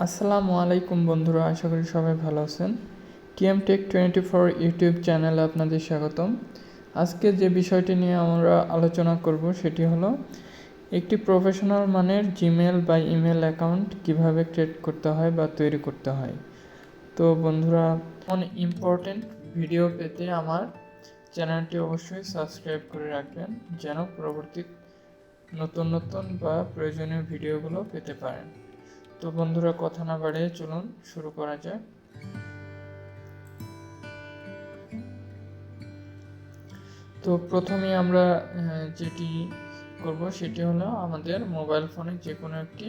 আসসালামু আলাইকুম বন্ধুরা, আশা করি সবাই ভালো আছেন। টিএম টেক 24 ইউটিউব চ্যানেলে আপনাদের স্বাগতম। আজকে যে বিষয়টি নিয়ে আমরা আলোচনা করব সেটি হলো একটি প্রফেশনাল মানের জিমেল বা ইমেল অ্যাকাউন্ট কিভাবে ক্রিয়েট করতে হয় বা তৈরি করতে হয়। তো বন্ধুরা, ইম্পর্টেন্ট ভিডিও পেতে আমার চ্যানেলটি অবশ্যই সাবস্ক্রাইব করে রাখবেন, যেন পরবর্তী নতুন বা প্রয়োজনীয় ভিডিওগুলো পেতে পারেন। তো বন্ধুরা, কথা না বাড়িয়ে চলুন শুরু করা যাক। তো প্রথমে আমরা যেটি করব সেটি হলো আমাদের মোবাইল ফোনে যে কোনো একটি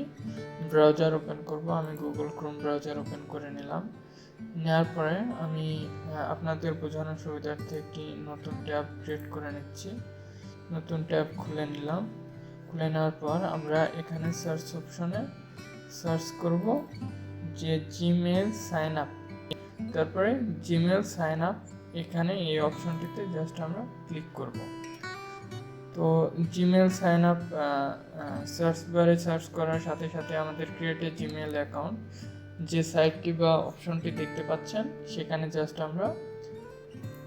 ব্রাউজার ওপেন করব। আমি গুগল ক্রোম ব্রাউজার ওপেন করে নিলাম। নেওয়ার পরে আমি আপনাদের বোঝানোর সুবিধার্থে একটি নতুন ট্যাব ক্রিয়েট করে নিচ্ছি। নতুন ট্যাব খুলে নিলাম। খুলে নেওয়ার পর আমরা এখানে সার্চ অপশনে সার্চ করব যে জিমেল সাইন আপ। তারপরে জিমেল সাইন আপ, এখানে এই অপশনটিতে জাস্ট আমরা ক্লিক করব। তো জিমেল সাইন আপ সার্চ বারে সার্চ করার সাথে সাথে আমাদের ক্রিয়েট এ জিমেল অ্যাকাউন্ট যে সাইটটি বা অপশনটি দেখতে পাচ্ছেন সেখানে জাস্ট আমরা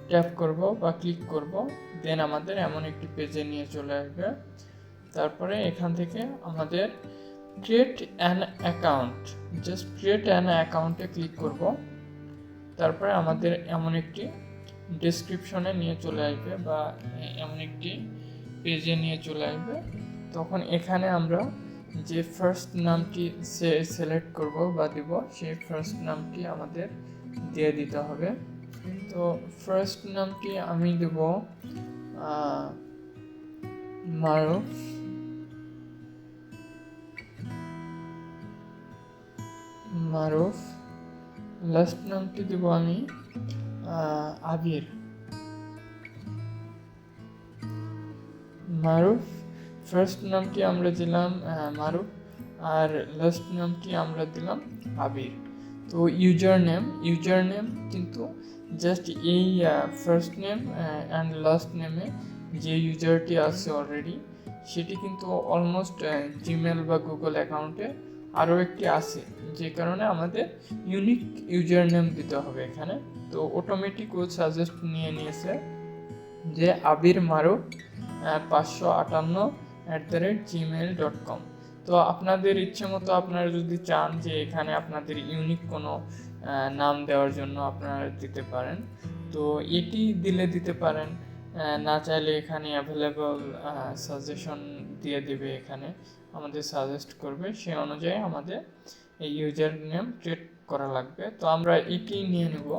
ট্যাপ করব বা ক্লিক করব। দেন আমাদের এমন একটি পেজে নিয়ে চলে আসবে। তারপরে এখান থেকে আমাদের create an account, just create an অ্যাকাউন্টে ক্লিক করব। তারপরে আমাদের এমন একটি ডেসক্রিপশনে নিয়ে চলে আসবে বা এমন একটি পেজে নিয়ে চলে আসবে। তখন এখানে আমরা যে ফার্স্ট নামটি সিলেক্ট করব বা দিব, সেই ফার্স্ট নামটি আমাদের দিয়ে দিতে হবে। তো ফার্স্ট নামটি আমি দেব মারুফ। লাস্ট নামটি দেব আমি আবির। মারুফ ফার্স্ট নামটি আমরা দিলাম মারুফ, আর লাস্ট নামটি আমরা দিলাম আবির। তো ইউজার নেম কিন্তু জাস্ট এই ফার্স্ট নেম অ্যান্ড লাস্ট নেমে যে ইউজারটি আছে অলরেডি, সেটি কিন্তু অলমোস্ট জিমেল বা গুগল অ্যাকাউন্টে আরও একটি আছে, যে কারণে আমাদের ইউনিক ইউজার নেম দিতে হবে এখানে। তো অটোমেটিক ও সাজেস্ট নিয়েছে যে আবির মারুফ 558@gmail.com। তো আপনাদের ইচ্ছে মতো আপনারা যদি চান যে এখানে আপনাদের ইউনিক কোনো নাম দেওয়ার জন্য আপনারা দিতে পারেন, তো এটি দিতে পারেন। না চাইলে এখানে অ্যাভেলেবল সাজেশন দিয়ে দেবে, এখানে আমাদের সাজেস্ট করবে, সে অনুযায়ী আমাদের এই ইউজার নেম ক্রিয়েট করা লাগবে। তো আমরা এটি নিয়ে নেব,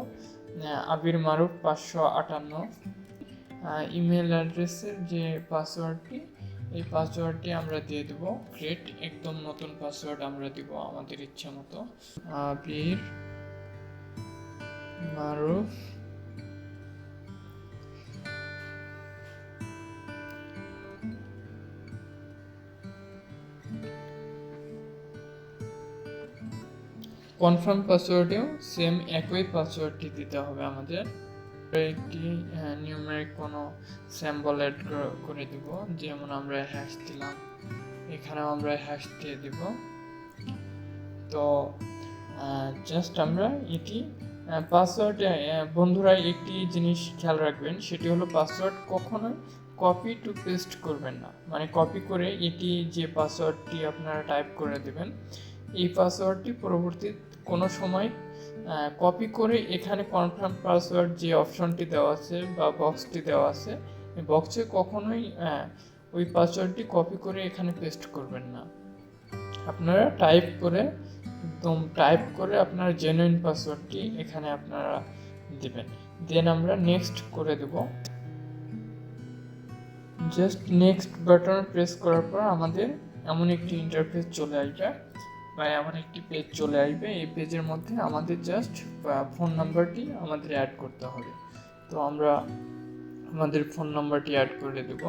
আবির মারুফ 558। ইমেল অ্যাড্রেসের যে পাসওয়ার্ডটি, এই পাসওয়ার্ডটি আমরা দিয়ে দেব ক্রিয়েট, একদম নতুন পাসওয়ার্ড আমরা দিব আমাদের ইচ্ছা মতো। আবির মারুফ কনফার্ম পাসওয়ার্ডেও সেম একই পাসওয়ার্ডটি দিতে হবে আমাদের। একটি নিউমেরিক কোনো সিম্বল অ্যাড করে দিব, যেমন আমরা হ্যাশ দিলাম, এখানেও আমরা হ্যাশ দিয়ে দিব। তো জাস্ট আমরা এটি পাসওয়ার্ড, বন্ধুরা একটি জিনিস খেয়াল রাখবেন, সেটি হলো পাসওয়ার্ড কখনোই কপি টু পেস্ট করবেন না। মানে কপি করে এটি যে পাসওয়ার্ডটি আপনারা টাইপ করে দেবেন, এই পাসওয়ার্ডটি পরবর্তী কোনো সময় কপি করে এখানে কনফার্ম পাসওয়ার্ড যে অপশনটি দেওয়া আছে বা বক্সটি দেওয়া আছে, এই বক্সে কখনোই ওই পাসওয়ার্ডটি কপি করে এখানে পেস্ট করবেন না। আপনারা টাইপ করে আপনার জেনুইন পাসওয়ার্ডটি এখানে আপনারা দিবেন। দেন আমরা নেক্সট করে দেব। জাস্ট নেক্সট বাটন প্রেস করার পর আমাদের এমন একটি ইন্টারফেস চলে আসবে বা এমন একটি পেজ চলে আসবে। এই পেজের মধ্যে আমাদের জাস্ট ফোন নাম্বারটি আমাদের অ্যাড করতে হবে। তো আমরা আমাদের ফোন নাম্বারটি অ্যাড করে দেব।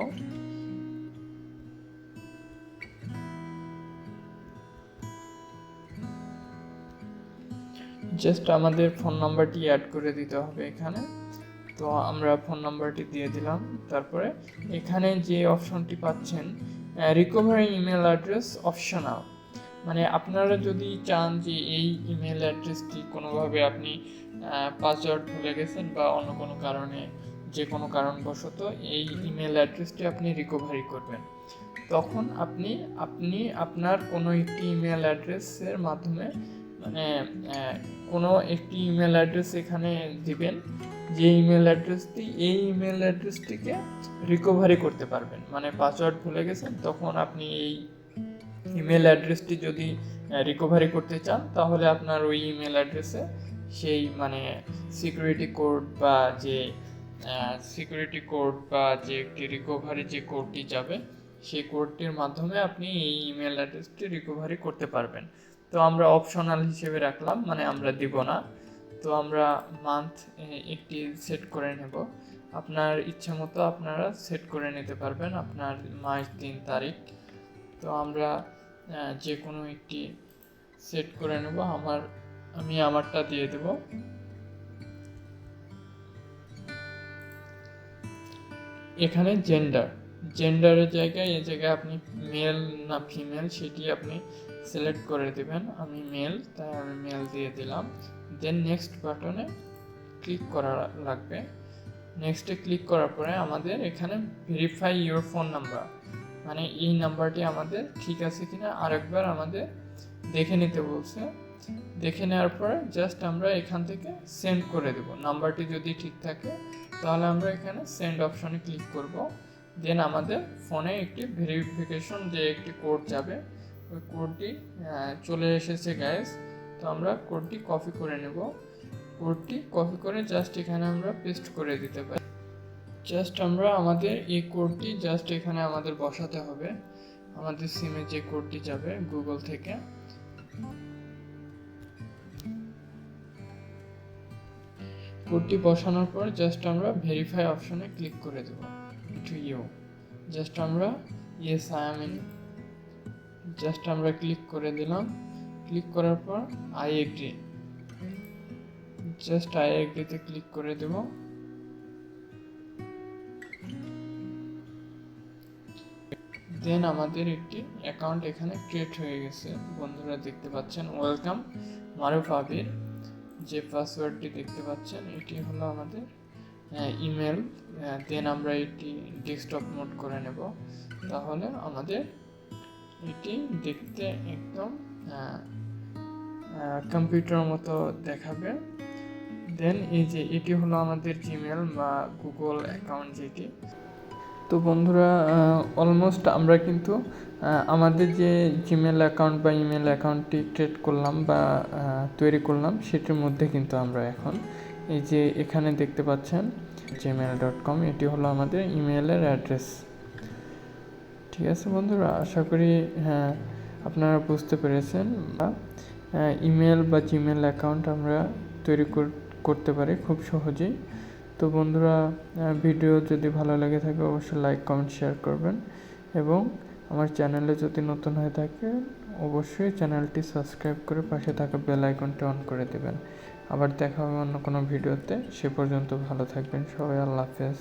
জাস্ট আমাদের ফোন নাম্বারটি অ্যাড করে দিতে হবে এখানে। তো আমরা ফোন নাম্বারটি দিয়ে দিলাম। তারপরে এখানে যে অপশনটি পাচ্ছেন রিকভারি ইমেল অ্যাড্রেস অপশনাল, মানে আপনারা যদি চান যে এই ইমেল অ্যাড্রেসটি কোনোভাবে আপনি পাসওয়ার্ড ভুলে গেছেন বা অন্য কোনো কারণে, যে কোনো কারণবশত এই ইমেল অ্যাড্রেসটি আপনি রিকভারি করবেন, তখন আপনি আপনার কোনো একটি ইমেল অ্যাড্রেসের মাধ্যমে মানে কোনো একটি ইমেল অ্যাড্রেস এখানে দিবেন, যে ইমেল অ্যাড্রেসটি এই ইমেল অ্যাড্রেসটিকে রিকভারি করতে পারবেন। মানে পাসওয়ার্ড ভুলে গেছেন, তখন আপনি এই ইমেল অ্যাড্রেসটি যদি রিকভারি করতে চান, তাহলে আপনার ওই ইমেল অ্যাড্রেসে সেই মানে সিকিউরিটি কোড বা যে একটি রিকভারি যে কোডটি যাবে, সেই কোডটির মাধ্যমে আপনি এই ইমেল অ্যাড্রেসটি রিকভারি করতে পারবেন। তো আমরা অপশনাল হিসেবে রাখলাম, মানে আমরা দিব না। তো আমরা মান্থ একটি সেট করে নেব, আপনার ইচ্ছা মতো আপনারা সেট করে নিতে পারবেন আপনার মাস, দিন, তারিখ। তো আমরা যে কোনো একটি সেট করে নেব। আমি আমারটা দিয়ে দেব। এখানে জেন্ডারের জায়গায় এই জায়গায় আপনি মেল না ফিমেল সেটি আপনি সিলেক্ট করে দেবেন। আমি মেল, তাই আমি মেল দিয়ে দিলাম। দেন নেক্সট বাটনে ক্লিক করা লাগবে। নেক্সটে ক্লিক করার পরে আমাদের এখানে ভেরিফাই ইউর ফোন নাম্বার, মানে এই নাম্বারটি আমাদের ঠিক আছে কিনা আরেকবার আমাদের দেখে নিতে বলছে। দেখে নেওয়ার পরে জাস্ট আমরা এখান থেকে সেন্ড করে দেব। নাম্বারটি যদি ঠিক থাকে তাহলে আমরা এখানে সেন্ড অপশনে ক্লিক করব। দেন আমাদের ফোনে একটি ভেরিফিকেশন যে একটি কোড যাবে, ওই কোডটি চলে এসেছে গাইস। তো আমরা কোডটি কপি করে নেব। কোডটি কপি করে জাস্ট এখানে আমরা পেস্ট করে দিতে পারি। জাস্ট আমরা আমাদের এই কোডটি জাস্ট এখানে আমাদের বসাতে হবে, আমাদের সিমে যে কোডটি যাবে গুগল থেকে। কোডটি বসানোর পর জাস্ট আমরা ভেরিফাই অপশনে ক্লিক করে দেব টু ইউ। জাস্ট আমরা yes I am in, just আমরা ক্লিক করে দিলাম। ক্লিক করার পর আই এগ্রি, জাস্ট আই এগ্রিতে ক্লিক করে দেব। দেন আমাদের একটি অ্যাকাউন্ট এখানে ক্রিয়েট হয়ে গেছে। বন্ধুরা দেখতে পাচ্ছেন ওয়েলকাম মারুফ আবির, যে পাসওয়ার্ডটি দেখতে পাচ্ছেন এটি হলো আমাদের ইমেল। দেন আমরা এটি ডেস্কটপ মোড করে নেব, তাহলে আমাদের এটি দেখতে একদম কম্পিউটার মতো দেখাবে। দেন এই যে এটি হলো আমাদের জিমেল বা গুগল অ্যাকাউন্ট যেটি। তো বন্ধুরা অলমোস্ট আমরা কিন্তু আমাদের যে জিমেল অ্যাকাউন্ট বা ইমেল অ্যাকাউন্টটি ক্রিয়েট করলাম বা তৈরি করলাম, সেটির মধ্যে কিন্তু আমরা এখন এই যে এখানে দেখতে পাচ্ছেন gmail.com, এটি হলো আমাদের ইমেলের অ্যাড্রেস। ঠিক আছে বন্ধুরা, আশা করি আপনারা বুঝতে পেরেছেন। ইমেল বা জিমেল অ্যাকাউন্ট আমরা তৈরি করতে পারি খুব সহজেই। তো বন্ধুরা, ভিডিও যদি ভালো লেগে থাকে অবশ্যই লাইক, কমেন্ট, শেয়ার করবেন এবং আমার চ্যানেলে যদি নতুন হয়ে থাকে অবশ্যই চ্যানেলটি সাবস্ক্রাইব করে পাশে থাকা বেল আইকনটি অন করে দেবেন। আবার দেখা হবে অন্য কোনো ভিডিওতে। সে পর্যন্ত ভালো থাকবেন সবাই। আল্লাহ হাফেজ।